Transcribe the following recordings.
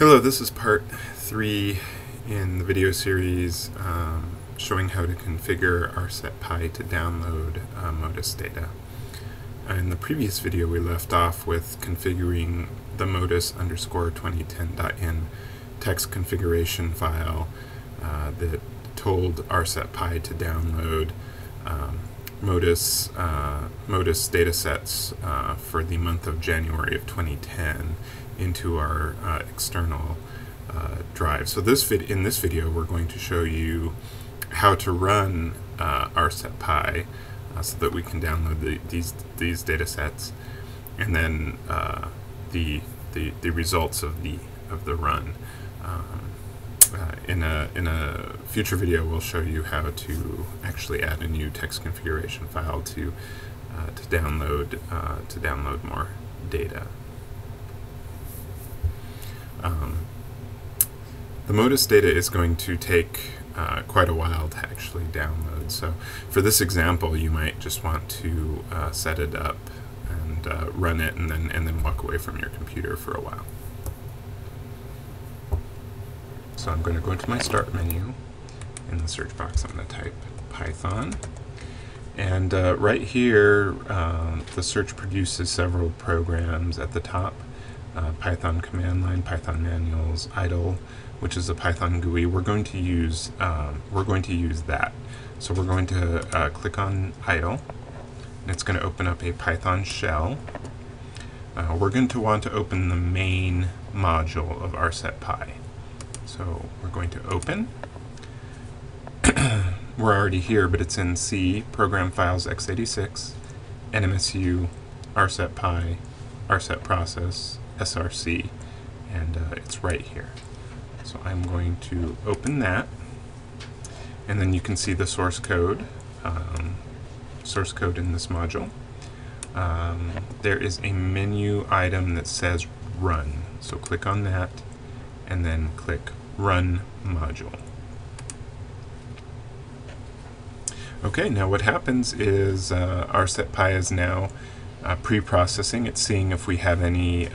Hello, this is part 3 in the video series showing how to configure RSETPy to download MODIS data. In the previous video we left off with configuring the MODIS_2010.in text configuration file that told RSETPy to download MODIS datasets for the month of January of 2010 into our external drive. So in this video we're going to show you how to run RSETPy so that we can download these data sets, and then the results of the run. In a future video we'll show you how to actually add a new text configuration file to download more data. The MODIS data is going to take quite a while to actually download. So for this example, you might just want to set it up and run it, and then walk away from your computer for a while. So I'm going to go into my Start menu. In the search box, I'm going to type Python. And right here, the search produces several programs at the top. Python command line, Python manuals, idle, which is a Python GUI. We're going to use that. So we're going to click on idle, and it's going to open up a Python shell. We're going to want to open the main module of RSETPy. So we're going to open. We're already here, but it's in C, Program Files x86, NMSU, RSETPy, RSET process, SRC, and it's right here. So I'm going to open that, and then you can see the source code in this module. There is a menu item that says Run, so click on that, and then click Run Module. Okay, now what happens is RSETPy is now pre-processing. It's seeing if we have any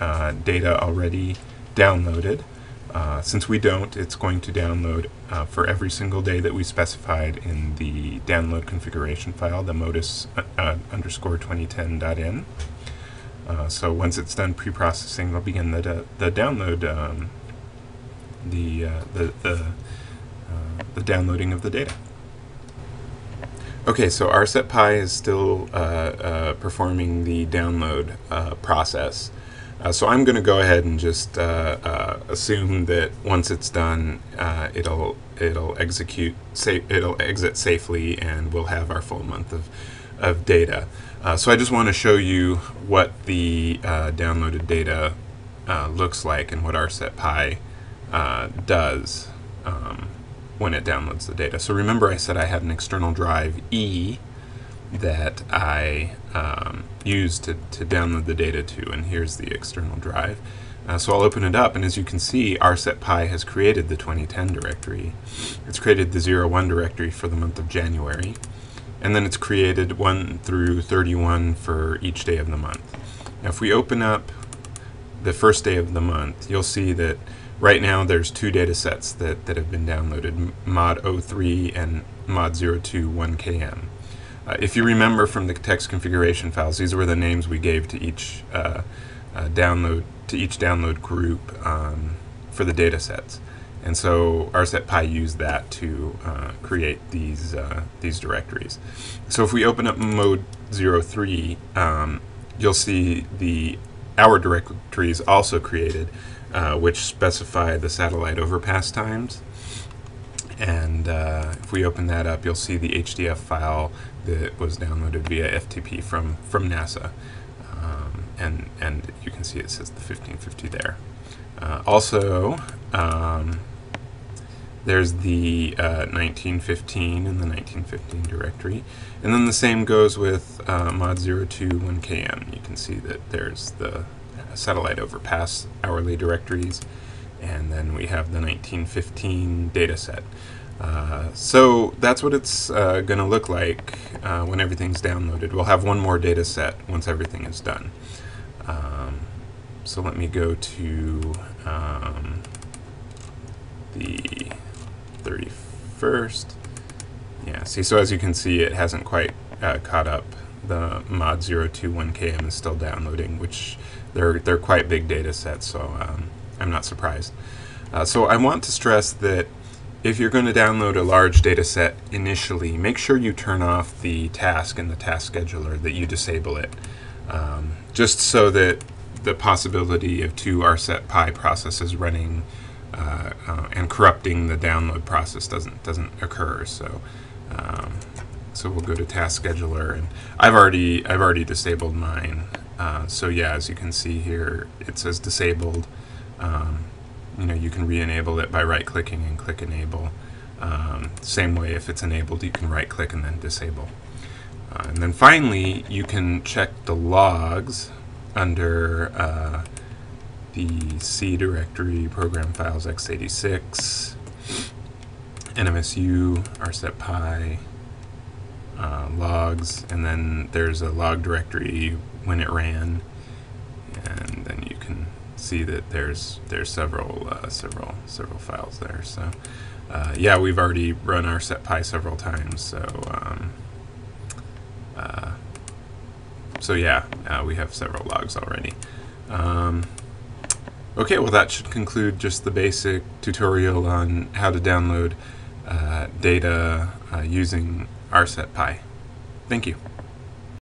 data already downloaded. Since we don't, it's going to download for every single day that we specified in the download configuration file, the MODIS_2010.in. So once it's done pre-processing, they'll begin the download, the downloading of the data. Okay, so RSETPy is still performing the download process. So I'm going to go ahead and just assume that once it's done, it'll exit safely, and we'll have our full month of data. So I just want to show you what the downloaded data looks like and what RSETPy does when it downloads the data. So remember, I said I had an external drive E that I used to download the data to, and here's the external drive. So I'll open it up, and as you can see, RSETPy has created the 2010 directory. It's created the 01 directory for the month of January, and then it's created 1 through 31 for each day of the month. Now if we open up the first day of the month, you'll see that right now there's two data sets that have been downloaded, MOD03 and MOD02 1KM. If you remember from the text configuration files, these were the names we gave to each download group for the data sets, and so RSETPy used that to create these directories. So if we open up MOD03, you'll see our directories also created, which specify the satellite overpass times. And if we open that up, you'll see the HDF file that was downloaded via FTP from NASA, and you can see it says the 1550 there. Also, there's the 1915 and the 1915 directory, and then the same goes with MOD02 1KM. You can see that there's the satellite overpass hourly directories, and then we have the 1915 data set. So that's what it's going to look like when everything's downloaded. We'll have one more data set once everything is done. So let me go to the 31st. Yeah, see, so as you can see, it hasn't quite caught up. The mod 021km is still downloading, which they're quite big data sets, so I'm not surprised. So I want to stress that if you're going to download a large data set initially, make sure you turn off the task in the task scheduler, that you disable it, just so that the possibility of two RSETPy processes running and corrupting the download process doesn't occur. So so we'll go to task scheduler, and I've already disabled mine. So yeah, as you can see here, it says disabled. You know, you can re-enable it by right-clicking and click enable. Same way, if it's enabled, you can right-click and then disable. And then finally, you can check the logs under the C directory, program files x86, NMSU, RSETPy, logs, and then there's a log directory when it ran, and then you can see that there's several files there. So yeah, we've already run RSETPy several times, so yeah, we have several logs already. Okay, well, that should conclude just the basic tutorial on how to download data using RSETPy. Thank you.